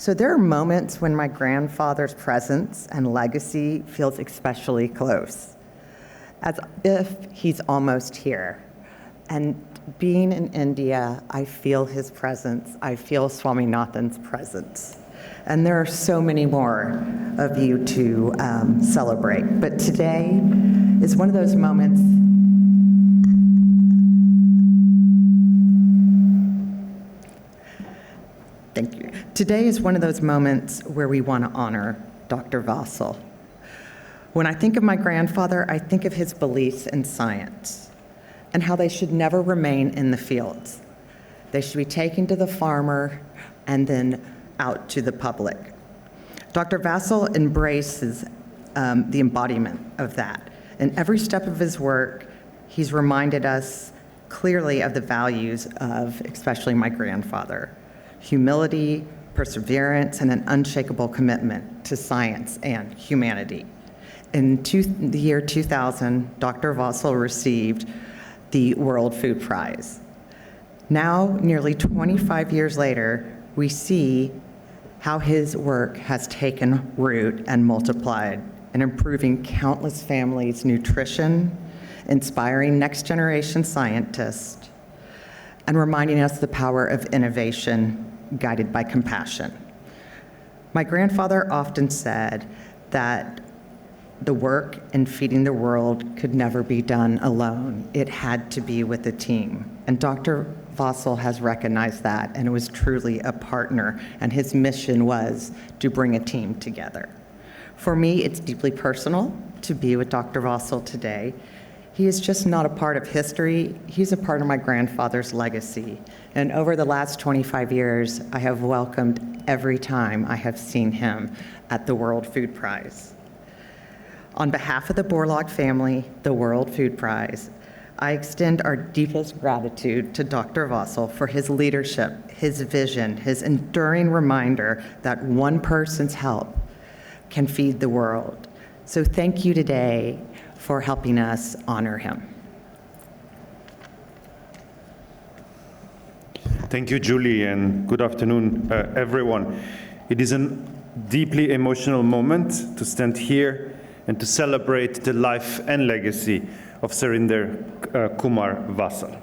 So there are moments when my grandfather's presence and legacy feels especially close, as if he's almost here. And being in India, I feel his presence. I feel Swaminathan's presence. And there are so many more of you to celebrate. But today is one of those moments. Thank you. Today is one of those moments where we want to honor Dr. Vassal. When I think of my grandfather, I think of his beliefs in science and how they should never remain in the fields. They should be taken to the farmer and then out to the public. Dr. Vassal embraces the embodiment of that. In every step of his work, he's reminded us clearly of the values of especially my grandfather: humility, perseverance, and an unshakable commitment to science and humanity. In the year 2000, Dr. Vassal received the World Food Prize. Now, nearly 25 years later, we see how his work has taken root and multiplied in improving countless families' nutrition, inspiring next-generation scientists, and reminding us the power of innovation guided by compassion. My grandfather often said that the work in feeding the world could never be done alone. It had to be with a team. And Dr. Vassal has recognized that and was truly a partner, and his mission was to bring a team together. For me, it's deeply personal to be with Dr. Vassal today. He is just not a part of history, he's a part of my grandfather's legacy. And over the last 25 years, I have welcomed every time I have seen him at the World Food Prize. On behalf of the Borlaug family, the World Food Prize, I extend our deepest gratitude to Dr. Vassal for his leadership, his vision, his enduring reminder that one person's help can feed the world. So thank you today for helping us honor him. Thank you, Julie, and good afternoon, everyone. It is a deeply emotional moment to stand here and to celebrate the life and legacy of Surinder Kumar Vassal.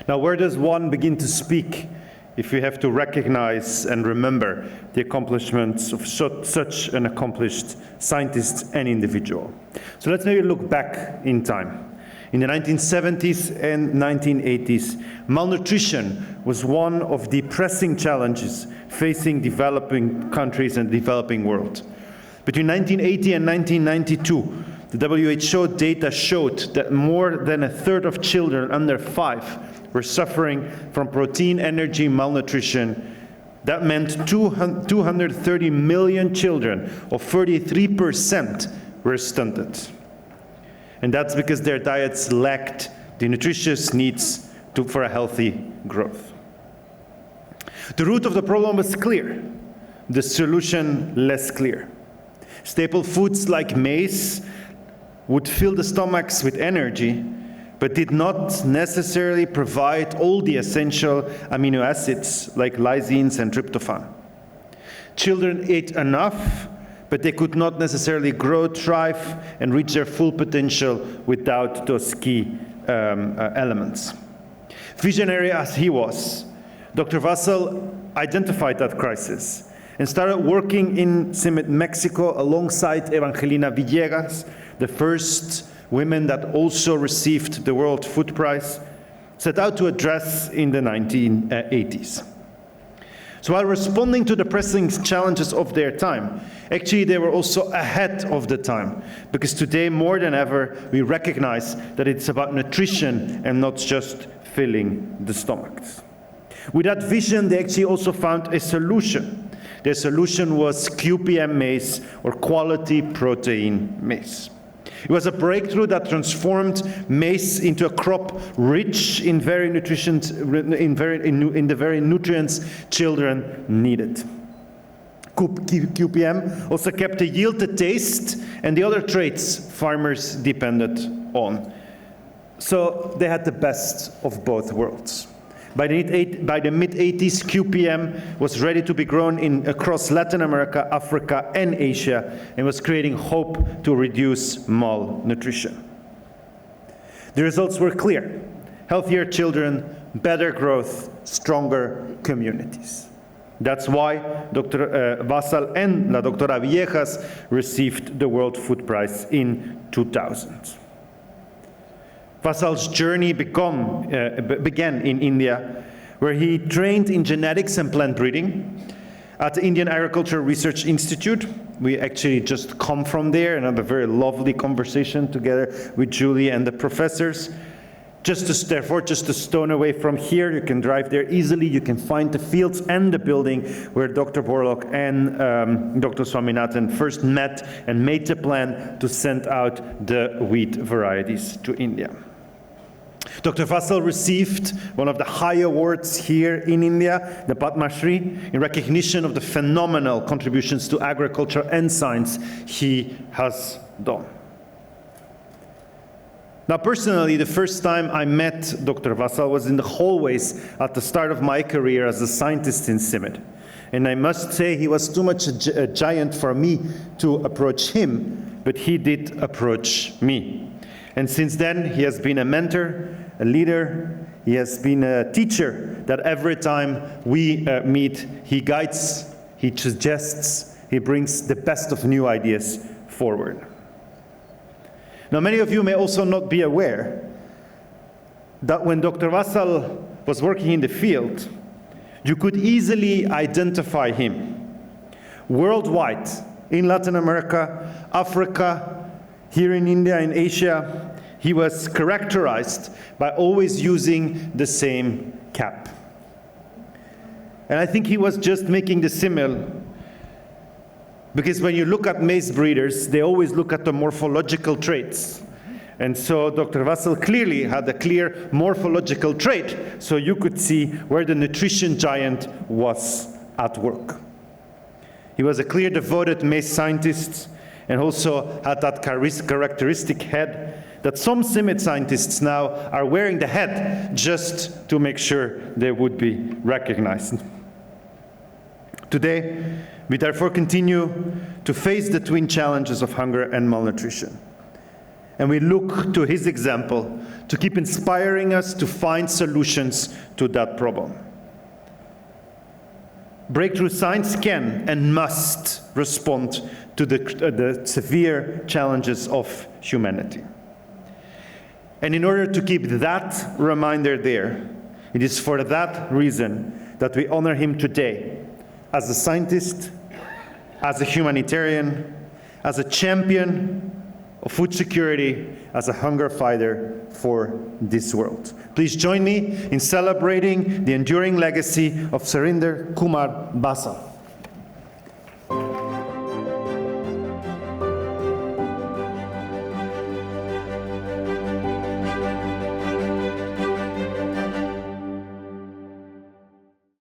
Now, where does one begin to speak if we have to recognize and remember the accomplishments of such an accomplished scientist and individual? So let's maybe look back in time. In the 1970s and 1980s, malnutrition was one of the pressing challenges facing developing countries and the developing world. Between 1980 and 1992, the WHO data showed that more than a third of children under 5 were suffering from protein energy malnutrition. That meant 230 million children, or 33%, were stunted. And that's because their diets lacked the nutritious needs for a healthy growth. The root of the problem was clear, the solution less clear. Staple foods like maize would fill the stomachs with energy, but did not necessarily provide all the essential amino acids like lysines and tryptophan. Children ate enough, but they could not necessarily grow, thrive, and reach their full potential without those key elements. Visionary as he was, Dr. Vassal identified that crisis and started working in CIMMYT, Mexico, alongside Evangelina Villegas, the first women that also received the World Food Prize, set out to address in the 1980s. So while responding to the pressing challenges of their time, actually they were also ahead of the time, because today more than ever we recognize that it's about nutrition and not just filling the stomachs. With that vision, they actually also found a solution. Their solution was QPM maize, or quality protein maize. It was a breakthrough that transformed maize into a crop rich in the very nutrients children needed. QPM also kept the yield, the taste, and the other traits farmers depended on. So they had the best of both worlds. By the mid-80s, QPM was ready to be grown across Latin America, Africa, and Asia, and was creating hope to reduce malnutrition. The results were clear: healthier children, better growth, stronger communities. That's why Dr. Vassal and La Doctora Villegas received the World Food Prize in 2000. Vassal's journey began in India, where he trained in genetics and plant breeding at the Indian Agricultural Research Institute. We actually just come from there and had a very lovely conversation together with Julie and the professors. Just a stone away from here, you can drive there easily. You can find the fields and the building where Dr. Borlaug and Dr. Swaminathan first met and made the plan to send out the wheat varieties to India. Dr. Vassal received one of the high awards here in India, the Padma Shri, in recognition of the phenomenal contributions to agriculture and science he has done. Now, personally, the first time I met Dr. Vassal was in the hallways at the start of my career as a scientist in CIMMYT. And I must say he was too much a giant for me to approach him, but he did approach me. And since then, he has been a mentor, a leader, he has been a teacher that every time we meet, he guides, he suggests, he brings the best of new ideas forward. Now, many of you may also not be aware that when Dr. Vassal was working in the field, you could easily identify him worldwide, in Latin America, Africa, here in India, in Asia. He was characterized by always using the same cap. And I think he was just making the simile, because when you look at maize breeders, they always look at the morphological traits. And so Dr. Vassal clearly had a clear morphological trait, so you could see where the nutrition giant was at work. He was a clear devoted maize scientist, and also had that characteristic head that some CIMMYT scientists now are wearing the head just to make sure they would be recognized. Today, we therefore continue to face the twin challenges of hunger and malnutrition. And we look to his example to keep inspiring us to find solutions to that problem. Breakthrough science can and must respond to the severe challenges of humanity. And in order to keep that reminder there, it is for that reason that we honor him today as a scientist, as a humanitarian, as a champion of food security, as a hunger fighter for this world. Please join me in celebrating the enduring legacy of Surinder Kumar Vassal.